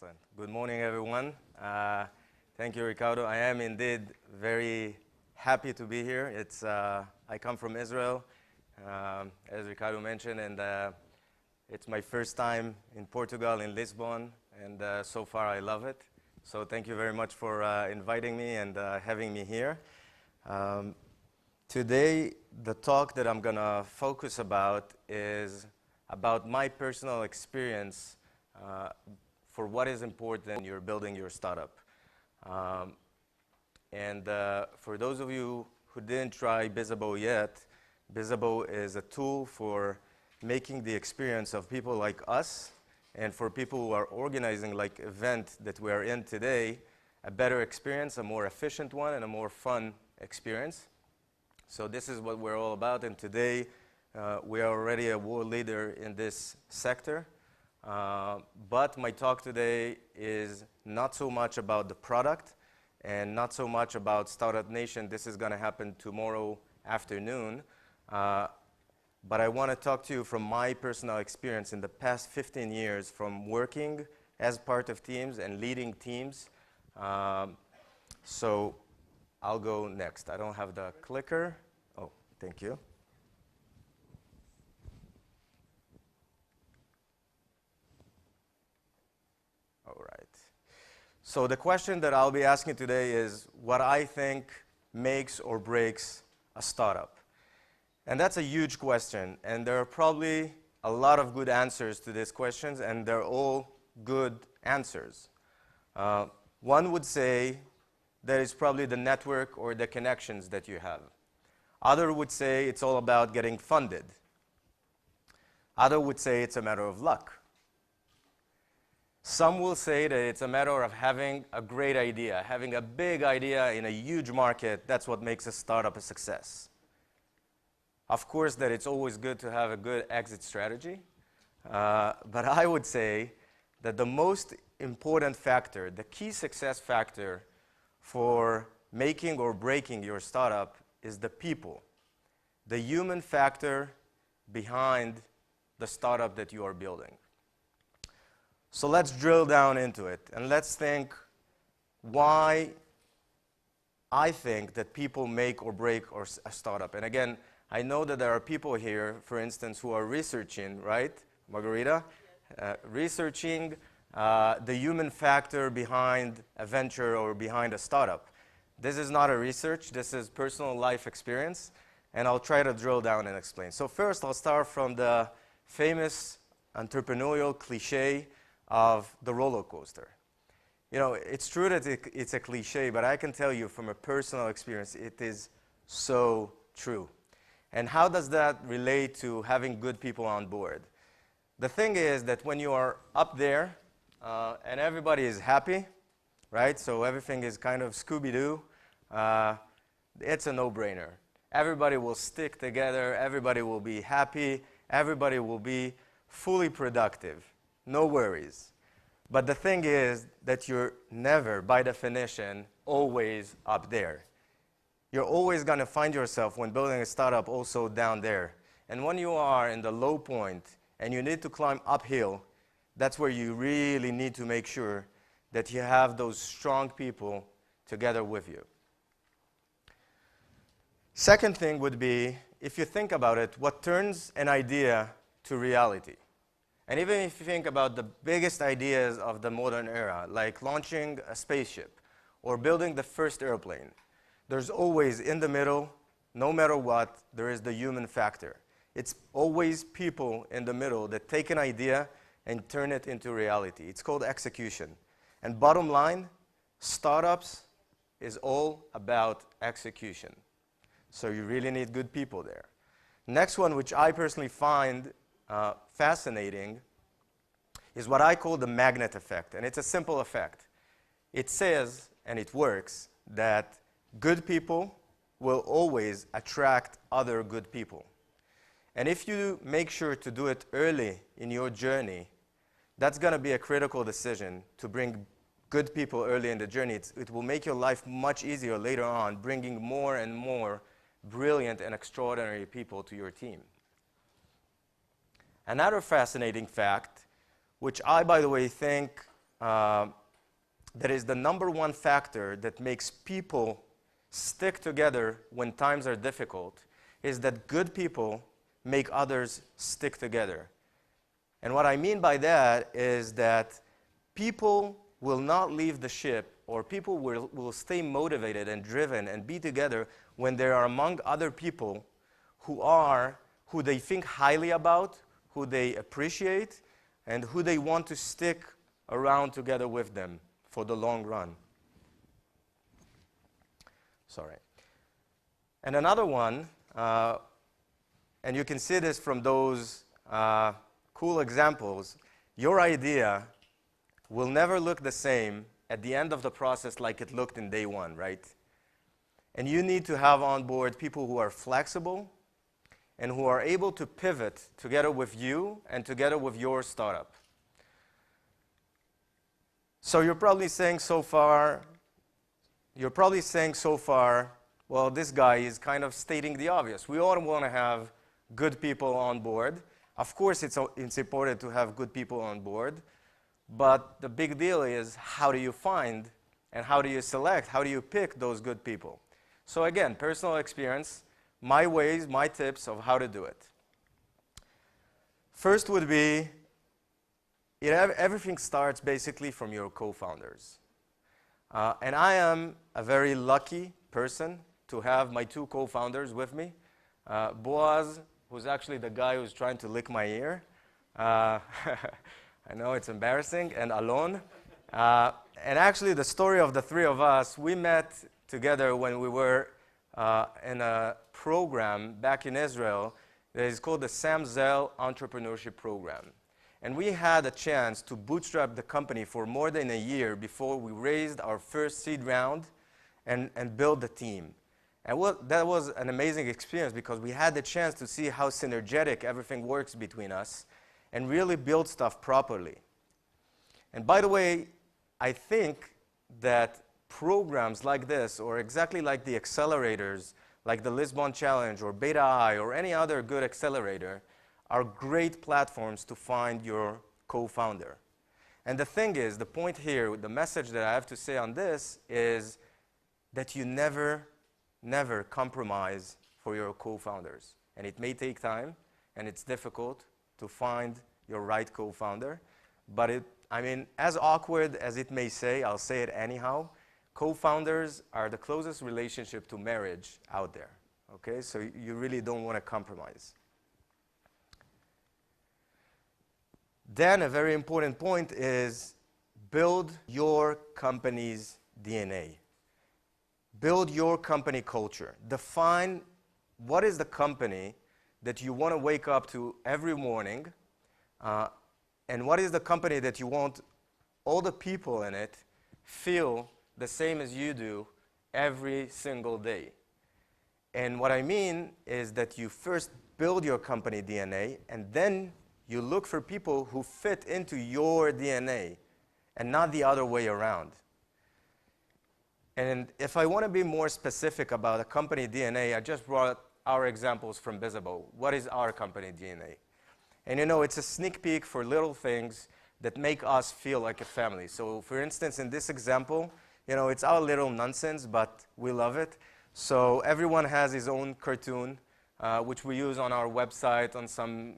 Excellent. Good morning, everyone. Thank you, Ricardo. I am indeed very happy to be here. I come from Israel, as Ricardo mentioned, and it's my first time in Portugal, in Lisbon, and so far I love it. So thank you very much for inviting me and having me here. Today, the talk that I'm going to focus about is about my personal experience for what is important when you're building your startup. For those of you who didn't try Bizzabo yet, Bizzabo is a tool for making the experience of people like us and for people who are organizing like event that we are in today, a better experience, a more efficient one, and a more fun experience. So this is what we're all about, and today we are already a world leader in this sector. But my talk today is not so much about the product and not so much about Startup Nation. This is going to happen tomorrow afternoon. But I want to talk to you from my personal experience in the past 15 years from working as part of teams and leading teams. So I'll go next. I don't have the clicker. Oh, thank you. All right. So the question that I'll be asking today is what I think makes or breaks a startup. And that's a huge question, and there are probably a lot of good answers to these questions, and they're all good answers. One would say that it's probably the network or the connections that you have. Other would say it's all about getting funded. Other would say it's a matter of luck. Some will say that it's a matter of having a great idea, having a big idea in a huge market. That's what makes a startup a success. Of course, that it's always good to have a good exit strategy. But I would say that the most important factor, the key success factor for making or breaking your startup is the people, the human factor behind the startup that you are building. So let's drill down into it, and let's think why I think that people make or break a startup. And again, I know that there are people here, for instance, who are researching, right, Margarita? Researching the human factor behind a venture or behind a startup. This is not a research, this is personal life experience, and I'll try to drill down and explain. So first, I'll start from the famous entrepreneurial cliche of the roller coaster. You know, it's true that it's a cliche, but I can tell you from a personal experience, it is so true. And how does that relate to having good people on board? The thing is that when you are up there and everybody is happy, right? So everything is kind of Scooby-Doo. It's a no-brainer. Everybody will stick together. Everybody will be happy. Everybody will be fully productive. No worries. But the thing is that you're never, by definition, always up there. You're always going to find yourself, when building a startup, also down there. And when you are in the low point and you need to climb uphill, that's where you really need to make sure that you have those strong people together with you. Second thing would be, if you think about it, what turns an idea to reality? And even if you think about the biggest ideas of the modern era, like launching a spaceship or building the first airplane, there's always in the middle, no matter what, there is the human factor. It's always people in the middle that take an idea and turn it into reality. It's called execution. And bottom line, startups is all about execution. So you really need good people there. Next one, which I personally find fascinating, is what I call the magnet effect. And it's a simple effect. It says, and it works, that good people will always attract other good people. And if you make sure to do it early in your journey, that's going to be a critical decision to bring good people early in the journey. It will make your life much easier later on, bringing more and more brilliant and extraordinary people to your team. Another fascinating fact, which I, by the way, think that is the number one factor that makes people stick together when times are difficult is that good people make others stick together. And what I mean by that is that people will not leave the ship, or people will stay motivated and driven and be together when they are among other people who they think highly about, who they appreciate, and who they want to stick around together with them for the long run. Sorry. And another one, and you can see this from those cool examples, your idea will never look the same at the end of the process like it looked in day one, right? And you need to have on board people who are flexible and who are able to pivot together with you and together with your startup. So you're probably saying so far, well, this guy is kind of stating the obvious. We all want to have good people on board. Of course, it's important to have good people on board. But the big deal is, how do you find and how do you select, how do you pick those good people? So again, personal experience, my ways, my tips of how to do it. First would be, everything starts basically from your co-founders. And I am a very lucky person to have my two co-founders with me. Boaz, who's actually the guy who's trying to lick my ear. I know it's embarrassing, and Alon. And actually, the story of the three of us, we met together when we were in a program back in Israel that is called the Sam Zell Entrepreneurship Program. And we had a chance to bootstrap the company for more than a year before we raised our first seed round and built the team. And that was an amazing experience because we had the chance to see how synergetic everything works between us and really build stuff properly. And by the way, I think that programs like this, or exactly like the accelerators, like the Lisbon Challenge or Beta I or any other good accelerator, are great platforms to find your co-founder. And the thing is, the point here, the message that I have to say on this is that you never compromise for your co-founders. And it may take time, and it's difficult to find your right co-founder. But as awkward as it may say, I'll say it anyhow, co-founders are the closest relationship to marriage out there. Okay, so you really don't want to compromise. Then a very important point is build your company's DNA. Build your company culture. Define what is the company that you want to wake up to every morning, and what is the company that you want all the people in it feel the same as you do every single day. And what I mean is that you first build your company DNA, and then you look for people who fit into your DNA, and not the other way around. And if I want to be more specific about a company DNA, I just brought our examples from Visible. What is our company DNA? And it's a sneak peek for little things that make us feel like a family. So for instance, in this example, it's our little nonsense, but we love it. So everyone has his own cartoon, which we use on our website, on some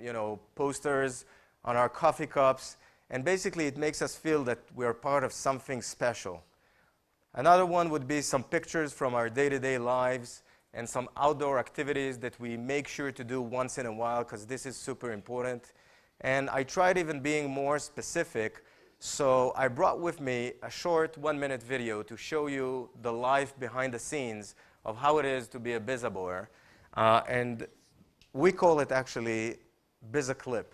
posters, on our coffee cups. And basically, it makes us feel that we're part of something special. Another one would be some pictures from our day-to-day lives and some outdoor activities that we make sure to do once in a while, because this is super important. And I tried even being more specific, so I brought with me a short 1-minute video to show you the life behind the scenes of how it is to be a bizaboer. And we call it actually Bizaclip.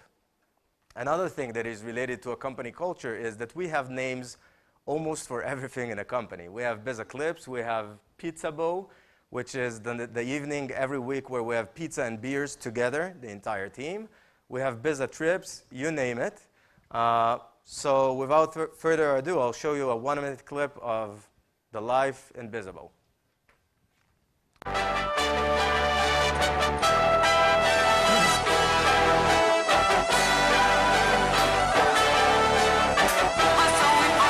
Another thing that is related to a company culture is that we have names almost for everything in a company. We have Bizaclips, we have Pizza Bow, which is the evening every week where we have pizza and beers together, the entire team. We have Biza Trips, you name it. So without further ado, I'll show you a 1-minute clip of the life in Biza Bow. Hustling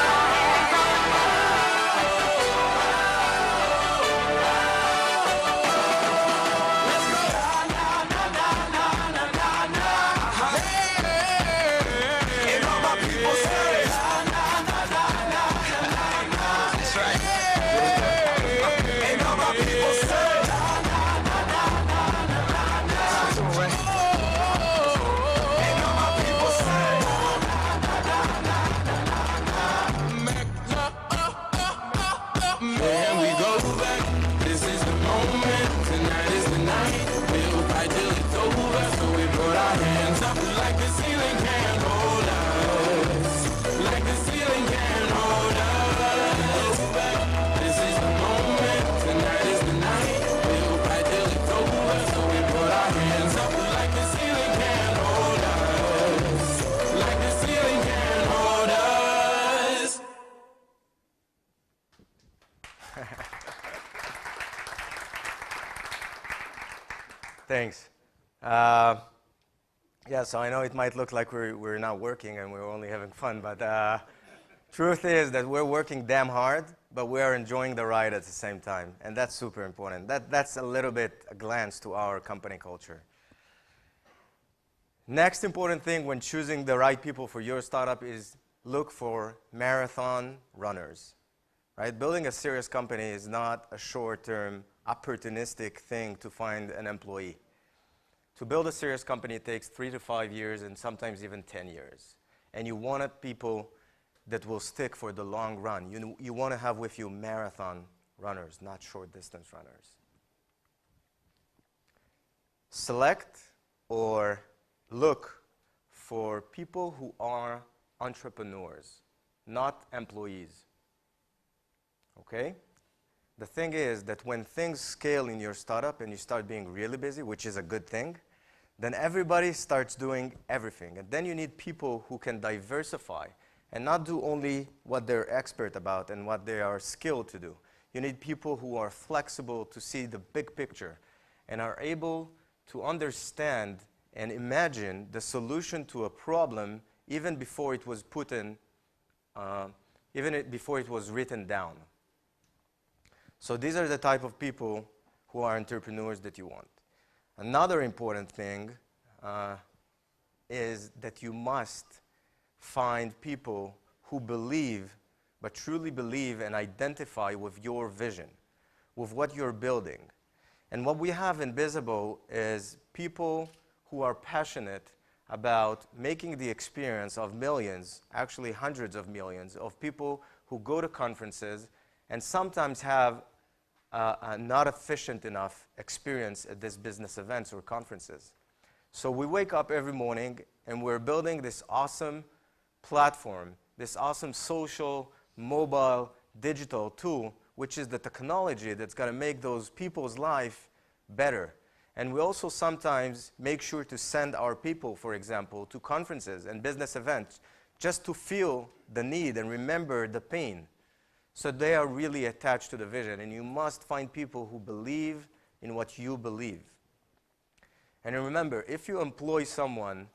Thanks. Yeah, so I know it might look like we're not working and we're only having fun, but truth is that we're working damn hard, but we are enjoying the ride at the same time, and that's super important. That's a little bit a glance to our company culture. Next important thing when choosing the right people for your startup is look for marathon runners, right? Building a serious company is not a short-term, opportunistic thing to find an employee. To build a serious company, it takes 3 to 5 years and sometimes even 10 years. And you want people that will stick for the long run. You want to have with you marathon runners, not short distance runners. Select or look for people who are entrepreneurs, not employees. Okay? The thing is that when things scale in your startup and you start being really busy, which is a good thing, then everybody starts doing everything. And then you need people who can diversify and not do only what they're expert about and what they are skilled to do. You need people who are flexible to see the big picture and are able to understand and imagine the solution to a problem even before it was put in, before it was written down. So these are the type of people who are entrepreneurs that you want. Another important thing is that you must find people who believe, but truly believe and identify with your vision, with what you're building. And what we have in Visible is people who are passionate about making the experience of millions, actually hundreds of millions, of people who go to conferences and sometimes have a not efficient enough experience at these business events or conferences. So we wake up every morning and we're building this awesome platform, this awesome social, mobile, digital tool, which is the technology that's going to make those people's life better. And we also sometimes make sure to send our people, for example, to conferences and business events just to feel the need and remember the pain. So they are really attached to the vision, and you must find people who believe in what you believe. And remember, if you employ someone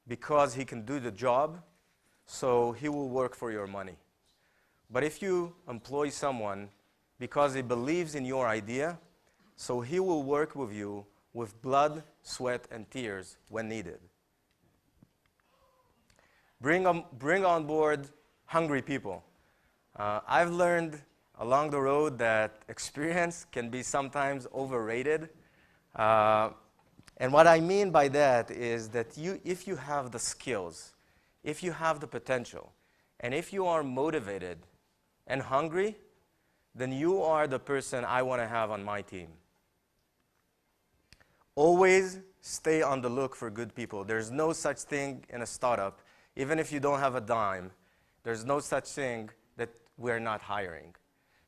because he can do the job, so he will work for your money. But if you employ someone because he believes in your idea, so he will work with you with blood, sweat, and tears when needed. Bring on board hungry people. I've learned along the road that experience can be sometimes overrated. And what I mean by that is that if you have the skills, if you have the potential, and if you are motivated and hungry, then you are the person I want to have on my team. Always stay on the look for good people. There's no such thing in a startup, even if you don't have a dime, there's no such thing that we're not hiring.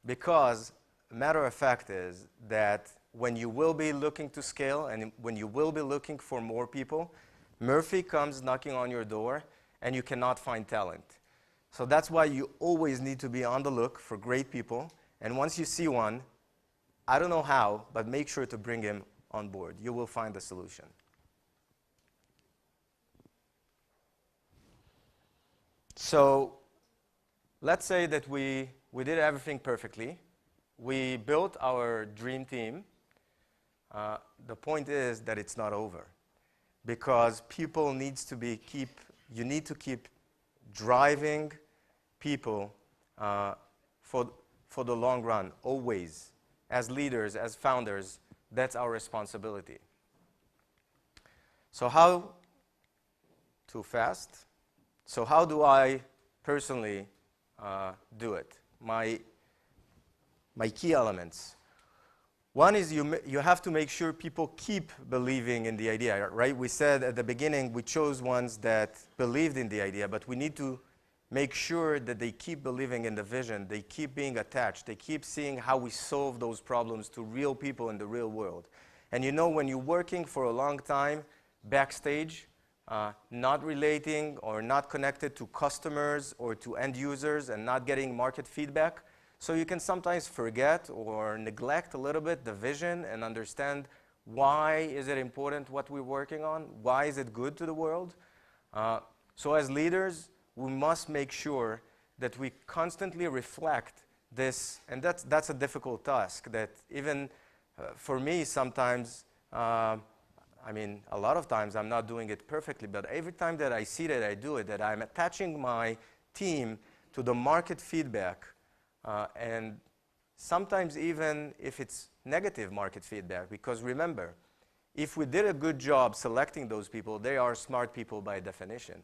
Because matter of fact is that when you will be looking to scale and when you will be looking for more people, Murphy comes knocking on your door and you cannot find talent. So that's why you always need to be on the look for great people. And once you see one, I don't know how, but make sure to bring him on board. You will find a solution. So let's say that we did everything perfectly. We built our dream team. The point is that it's not over, because people needs to be you need to keep driving people for the long run, always. As leaders, as founders, that's our responsibility. So how, too fast? So how do I personally do it? My key elements. One is you have to make sure people keep believing in the idea, right? We said at the beginning we chose ones that believed in the idea, but we need to make sure that they keep believing in the vision, they keep being attached, they keep seeing how we solve those problems to real people in the real world. And you know, when you're working for a long time backstage, not relating or not connected to customers or to end users and not getting market feedback, so you can sometimes forget or neglect a little bit the vision and understand Why is it important what we're working on? Why is it good to the world? So as leaders, we must make sure that we constantly reflect this, and that's a difficult task that even for me sometimes, I mean, a lot of times I'm not doing it perfectly, but every time that I see that I do it, that I'm attaching my team to the market feedback, and sometimes even if it's negative market feedback, because remember, if we did a good job selecting those people, they are smart people by definition.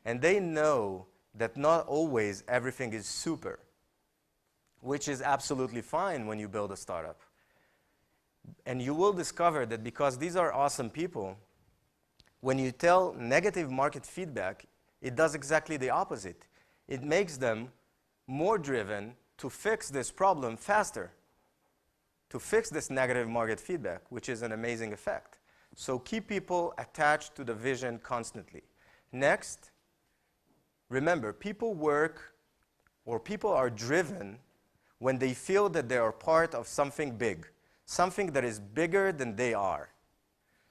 And they know that not always everything is super, which is absolutely fine when you build a startup. And you will discover that because these are awesome people, when you tell negative market feedback, it does exactly the opposite. It makes them more driven to fix this problem faster, to fix this negative market feedback, which is an amazing effect. So keep people attached to the vision constantly. Next, remember, people work or people are driven when they feel that they are part of something big, something that is bigger than they are.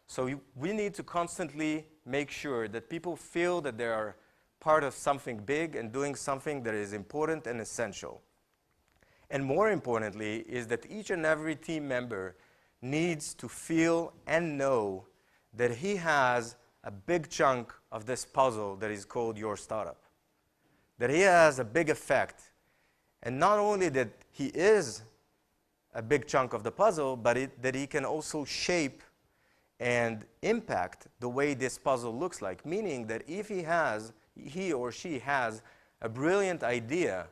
So we need to constantly make sure that people feel that they are part of something big and doing something that is important and essential. And more importantly is that each and every team member needs to feel and know that he has a big chunk of this puzzle that is called your startup. That he has a big effect. And not only that he is a big chunk of the puzzle, but that he can also shape and impact the way this puzzle looks like. Meaning that if he or she has a brilliant idea,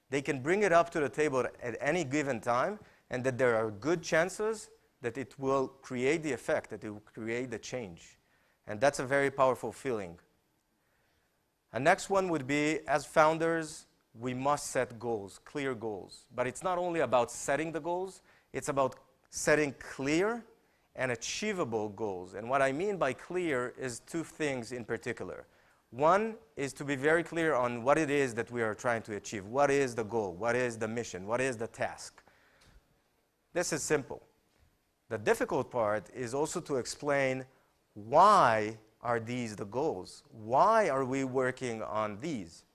they can bring it up to the table at any given time, and that there are good chances that it will create the effect, that it will create the change. And that's a very powerful feeling. A next one would be, as founders, we must set goals, clear goals. But it's not only about setting the goals, it's about setting clear and achievable goals. And what I mean by clear is two things in particular. One is to be very clear on what it is that we are trying to achieve. What is the goal? What is the mission? What is the task? This is simple. The difficult part is also to explain why are these the goals? Why are we working on these?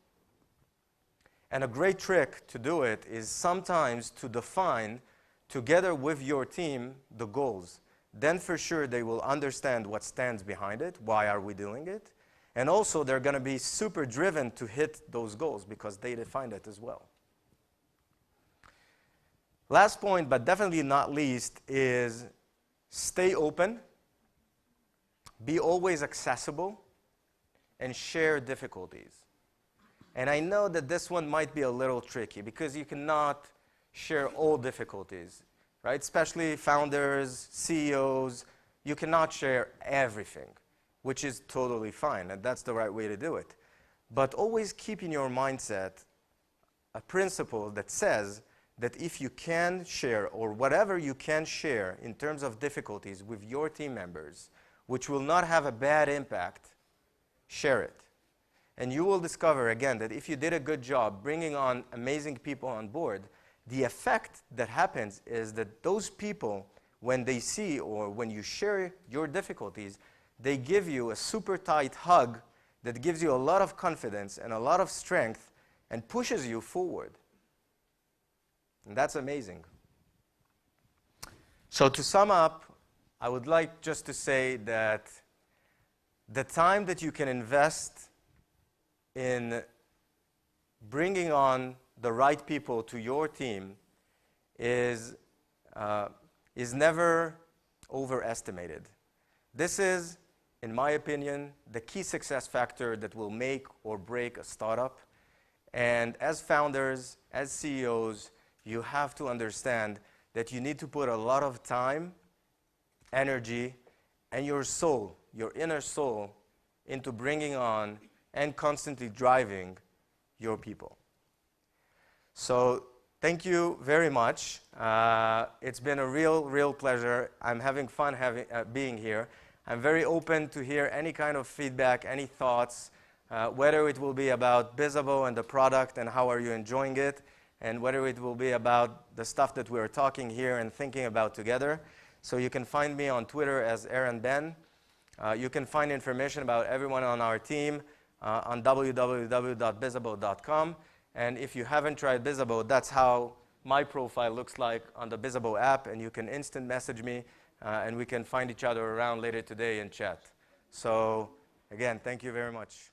And a great trick to do it is sometimes to define, together with your team, the goals. Then for sure they will understand what stands behind it, why are we doing it, and also they're going to be super driven to hit those goals because they defined it as well. Last point, but definitely not least, is stay open, be always accessible, and share difficulties. And I know that this one might be a little tricky because you cannot share all difficulties, right? Especially founders, CEOs, you cannot share everything, which is totally fine, and that's the right way to do it. But always keep in your mindset a principle that says that if you can share, or whatever you can share in terms of difficulties with your team members, which will not have a bad impact, share it. And you will discover, again, that if you did a good job bringing on amazing people on board, the effect that happens is that those people, when they see or when you share your difficulties, they give you a super tight hug that gives you a lot of confidence and a lot of strength and pushes you forward. And that's amazing. So to sum up, I would like just to say that the time that you can invest in bringing on the right people to your team is never overestimated. This is, in my opinion, the key success factor that will make or break a startup. And as founders, as CEOs, you have to understand that you need to put a lot of time, energy, and your soul, your inner soul, into bringing on and constantly driving your people. So thank you very much. It's been a real pleasure. I'm having fun being here. I'm very open to hear any kind of feedback, any thoughts, whether it will be about Bizzabo and the product and how are you enjoying it, and whether it will be about the stuff that we're talking here and thinking about together. So you can find me on Twitter as Eran Ben. You can find information about everyone on our team on www.bizabo.com. And if you haven't tried Bizabo, that's how my profile looks like on the Bizabo app. And you can instant message me, and we can find each other around later today and chat. So again, thank you very much.